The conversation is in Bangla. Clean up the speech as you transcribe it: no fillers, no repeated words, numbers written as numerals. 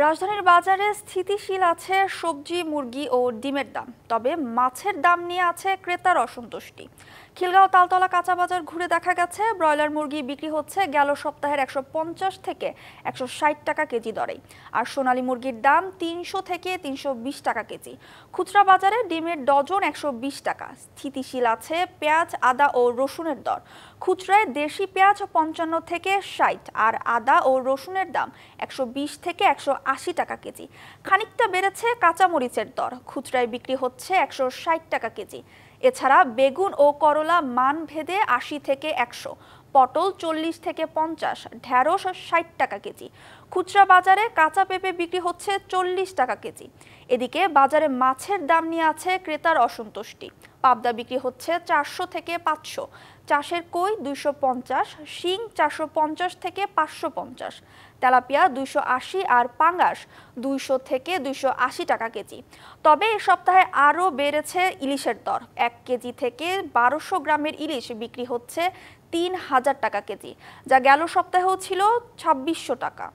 রাজধানীর বাজারে স্থিতিশীল আছে সবজি, মুরগি ও ডিমের দাম, তবে মাছের দাম নিয়ে আছে ক্রেতার অসন্তুষ্টি। খিলগাঁও তালতলা কাঁচা বাজার ঘুরে দেখা গেছে ব্রয়লার মুরগি বিক্রি হচ্ছে গেল সপ্তাহের 150 থেকে 160 টাকা কেজি দরেই, আর সোনালী মুরগির দাম 300 থেকে 320 টাকা কেজি। খুচরা বাজারে ডিমের ডজন 120 টাকা। স্থিতিশীল আছে পেঁয়াজ, আদা ও রসুনের দর। খুচরায় দেশি পেঁয়াজ 55 থেকে 60, আর আদা ও রসুনের দাম 120 থেকে 180 টাকা কেজি। খানিকটা বেড়েছে কাঁচামরিচের দর, খুচরায় বিক্রি হচ্ছে 160 টাকা কেজি। এছাড়া বেগুন ও করলা মান ভেদে 80 থেকে 100, পটল 40 থেকে 50, ঢেঁড়স 60 টাকা কেজি। খুচরা বাজারে কাঁচা পেঁপে বিক্রি হচ্ছে 40 টাকা কেজি। এদিকে বাজারে মাছের দাম নিয়ে আছে ক্রেতার অসন্তুষ্টি। পাবদা বিক্রি হচ্ছে 400 থেকে 500, চাষের কই 250, শিং 450 থেকে 550, তেলাপিয়া 280 আর পাঙ্গাস 200 থেকে 280 টাকা কেজি। তবে এ সপ্তাহে আরও বেড়েছে ইলিশের দর। 1 কেজি থেকে 1200 গ্রামের ইলিশ বিক্রি হচ্ছে 3000 টাকা কেজি, যা গেল সপ্তাহেও ছিল 2600 টাকা।